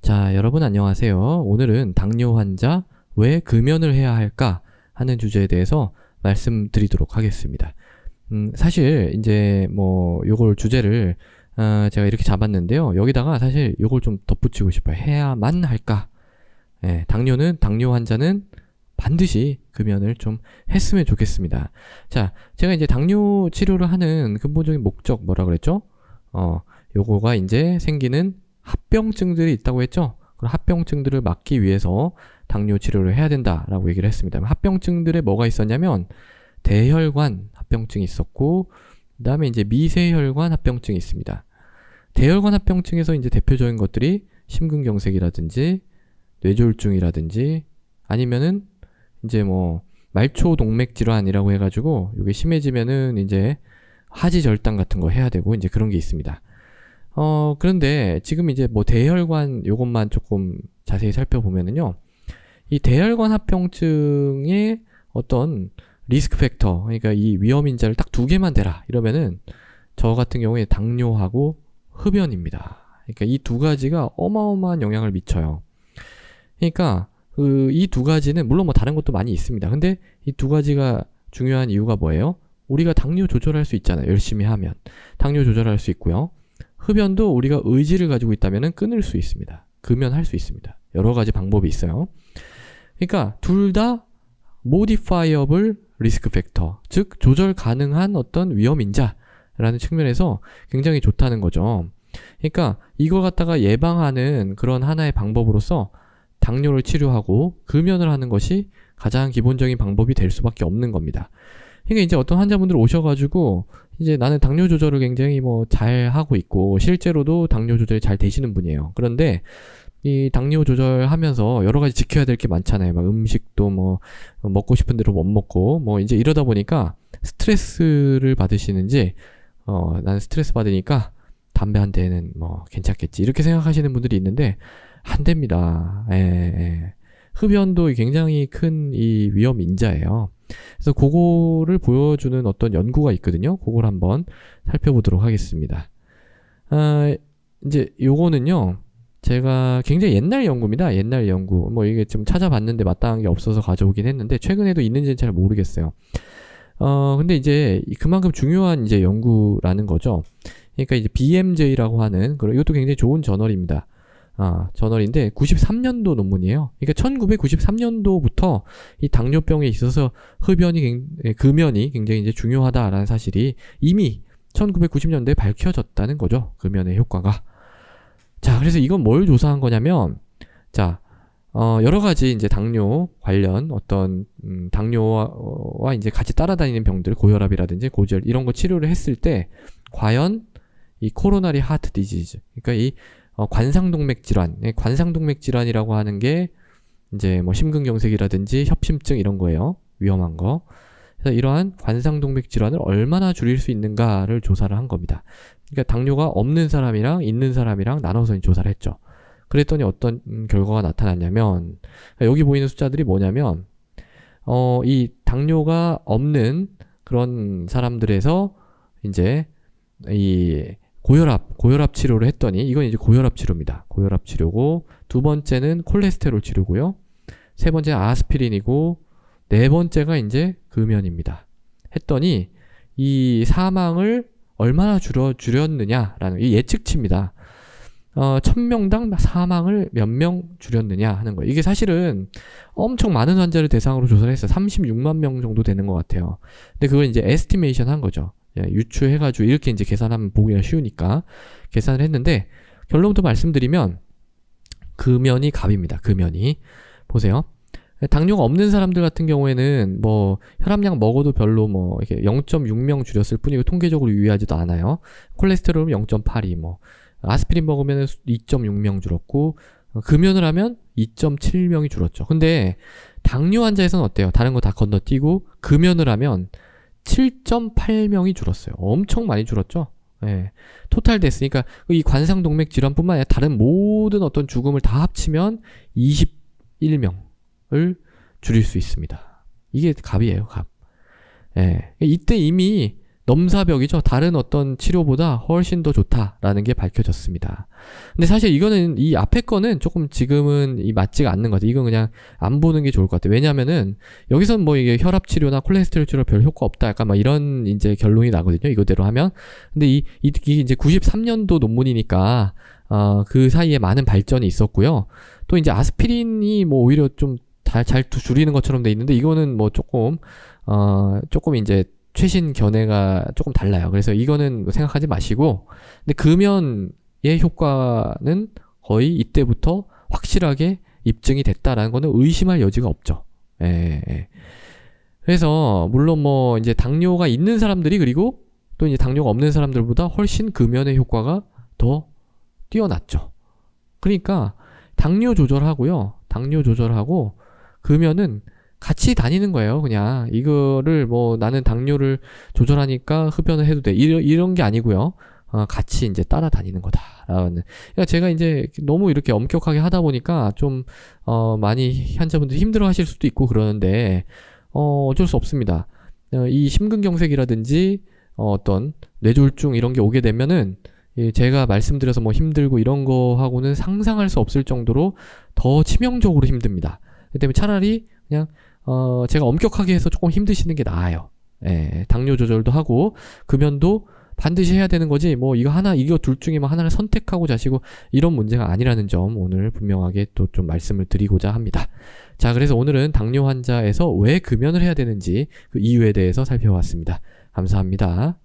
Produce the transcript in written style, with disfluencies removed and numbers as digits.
자, 여러분 안녕하세요. 오늘은 당뇨 환자 왜 금연을 해야 할까 하는 주제에 대해서 말씀드리도록 하겠습니다. 사실 이제 뭐 요걸 주제를 제가 이렇게 잡았는데요. 여기다가 사실 요걸 좀 덧붙이고 싶어요. 해야만 할까? 당뇨 환자는 반드시 금연을 좀 했으면 좋겠습니다. 자, 제가 이제 당뇨 치료를 하는 근본적인 목적 뭐라 그랬죠? 요거가 이제 생기는 합병증들이 있다고 했죠? 그럼 합병증들을 막기 위해서 당뇨 치료를 해야 된다라고 얘기를 했습니다. 합병증들에 뭐가 있었냐면 대혈관 합병증이 있었고, 그 다음에 이제 미세혈관 합병증이 있습니다. 대혈관 합병증에서 이제 대표적인 것들이 심근경색이라든지 뇌졸중이라든지 아니면은 이제 뭐 말초 동맥 질환이라고 해가지고 이게 심해지면은 이제 하지절단 같은 거 해야 되고 이제 그런 게 있습니다. 그런데 지금 이제 뭐 대혈관 요것만 조금 자세히 살펴보면은요. 이 대혈관 합병증의 어떤 리스크 팩터, 그러니까 이 위험 인자를 딱 두 개만 대라 이러면은 저 같은 경우에 당뇨하고 흡연입니다. 그러니까 이 두 가지가 어마어마한 영향을 미쳐요. 그러니까 이 두 가지는 물론 뭐 다른 것도 많이 있습니다. 근데 이 두 가지가 중요한 이유가 뭐예요? 우리가 당뇨 조절할 수 있잖아요. 열심히 하면 당뇨 조절할 수 있고요. 흡연도 우리가 의지를 가지고 있다면 끊을 수 있습니다. 금연할 수 있습니다. 여러 가지 방법이 있어요. 그러니까 둘 다 modifiable risk factor, 즉 조절 가능한 어떤 위험 인자라는 측면에서 굉장히 좋다는 거죠. 그러니까 이걸 갖다가 예방하는 그런 하나의 방법으로서 당뇨를 치료하고 금연을 하는 것이 가장 기본적인 방법이 될 수밖에 없는 겁니다. 그러니까 이제 어떤 환자분들 오셔가지고 이제 나는 당뇨 조절을 굉장히 뭐 잘 하고 있고 실제로도 당뇨 조절이 잘 되시는 분이에요. 그런데 이 당뇨 조절하면서 여러 가지 지켜야 될 게 많잖아요. 막 음식도 뭐 먹고 싶은 대로 못 먹고 뭐 이제 이러다 보니까 스트레스를 받으시는지 나는 스트레스 받으니까 담배 한 대는 뭐 괜찮겠지 이렇게 생각하시는 분들이 있는데 안 됩니다. 흡연도 굉장히 큰 이 위험 인자예요. 그래서 그거를 보여주는 어떤 연구가 있거든요. 그걸 한번 살펴보도록 하겠습니다. 이제 요거는요. 제가 굉장히 옛날 연구입니다. 옛날 연구. 뭐 이게 좀 찾아봤는데 마땅한 게 없어서 가져오긴 했는데 최근에도 있는지는 잘 모르겠어요. 근데 이제 그만큼 중요한 이제 연구라는 거죠. 그러니까 이제 BMJ라고 하는 이것도 굉장히 좋은 저널입니다. 저널인데 93년도 논문이에요. 그러니까 1993년도부터 이 당뇨병에 있어서 금연이 굉장히 이제 중요하다라는 사실이 이미 1990년대에 밝혀졌다는 거죠. 금연의 효과가. 자, 그래서 이건 뭘 조사한 거냐면, 자, 여러 가지 이제 당뇨 관련 어떤 당뇨와 이제 같이 따라다니는 병들, 고혈압이라든지 고지혈 이런 거 치료를 했을 때 과연 이 코로나리 하트 디지즈, 그러니까 이 관상동맥 질환, 관상동맥 질환이라고 하는 게 이제 뭐 심근경색이라든지 협심증 이런 거예요. 위험한 거. 그래서 이러한 관상동맥 질환을 얼마나 줄일 수 있는가를 조사를 한 겁니다. 그러니까 당뇨가 없는 사람이랑 있는 사람이랑 나눠서 조사를 했죠. 그랬더니 어떤 결과가 나타났냐면 여기 보이는 숫자들이 뭐냐면 이 당뇨가 없는 그런 사람들에서 이제 이 고혈압 치료를 했더니 이건 이제 고혈압 치료입니다. 고혈압 치료고 두 번째는 콜레스테롤 치료고요. 세 번째 아스피린이고 네 번째가 이제 금연입니다. 했더니 이 사망을 얼마나 줄였느냐라는 이 예측치입니다. 1000명당 사망을 몇 명 줄였느냐 하는 거예요. 이게 사실은 엄청 많은 환자를 대상으로 조사를 했어요. 36만 명 정도 되는 것 같아요. 근데 그걸 이제 에스티메이션 한 거죠. 유추해가지고 이렇게 이제 계산하면 보기가 쉬우니까 계산을 했는데 결론부터 말씀드리면 금연이 갑입니다. 금연이. 보세요. 당뇨가 없는 사람들 같은 경우에는 뭐 혈압약 먹어도 별로 뭐 이렇게 0.6명 줄였을 뿐이고 통계적으로 유의하지도 않아요. 콜레스테롤은 0.82 뭐 아스피린 먹으면 2.6명 줄었고 금연을 하면 2.7명이 줄었죠. 근데 당뇨 환자에서는 어때요? 다른 거 다 건너뛰고 금연을 하면 7.8명이 줄었어요. 엄청 많이 줄었죠. 토탈 됐으니까 이 관상동맥 질환뿐만 아니라 다른 모든 어떤 죽음을 다 합치면 21명을 줄일 수 있습니다. 이게 갑이에요, 갑. 이때 이미 넘사벽이죠. 다른 어떤 치료보다 훨씬 더 좋다라는 게 밝혀졌습니다. 근데 사실 이거는 이 앞에 거는 조금 지금은 맞지가 않는 것 같아요. 이건 그냥 안 보는 게 좋을 것 같아요. 왜냐면은 여기선 뭐 이게 혈압 치료나 콜레스테롤 치료 별 효과 없다. 약간 막 이런 이제 결론이 나거든요. 이거대로 하면. 근데 이게 이제 93년도 논문이니까 그 사이에 많은 발전이 있었고요. 또 이제 아스피린이 뭐 오히려 좀 잘 줄이는 것처럼 돼 있는데 이거는 뭐 조금 이제 최신 견해가 조금 달라요. 그래서 이거는 생각하지 마시고, 근데 금연의 효과는 거의 이때부터 확실하게 입증이 됐다라는 거는 의심할 여지가 없죠. 예. 그래서 물론 뭐 이제 당뇨가 있는 사람들이 그리고 또 이제 당뇨가 없는 사람들보다 훨씬 금연의 효과가 더 뛰어났죠. 그러니까 당뇨 조절하고 금연은 같이 다니는 거예요. 그냥 이거를 뭐 나는 당뇨를 조절하니까 흡연을 해도 돼 이런 게 아니고요. 같이 이제 따라다니는 거다라는. 그러니까 제가 이제 너무 이렇게 엄격하게 하다 보니까 좀 많이 환자분들 힘들어하실 수도 있고 그러는데 어쩔 수 없습니다. 이 심근경색이라든지 어떤 뇌졸중 이런 게 오게 되면은 제가 말씀드려서 뭐 힘들고 이런 거하고는 상상할 수 없을 정도로 더 치명적으로 힘듭니다. 그 때문에 차라리 그냥 제가 엄격하게 해서 조금 힘드시는 게 나아요. 예, 당뇨 조절도 하고 금연도 반드시 해야 되는 거지 뭐 이거 둘 중에 뭐 하나를 선택하고 자시고 이런 문제가 아니라는 점 오늘 분명하게 또 좀 말씀을 드리고자 합니다. 자, 그래서 오늘은 당뇨 환자에서 왜 금연을 해야 되는지 그 이유에 대해서 살펴봤습니다. 감사합니다.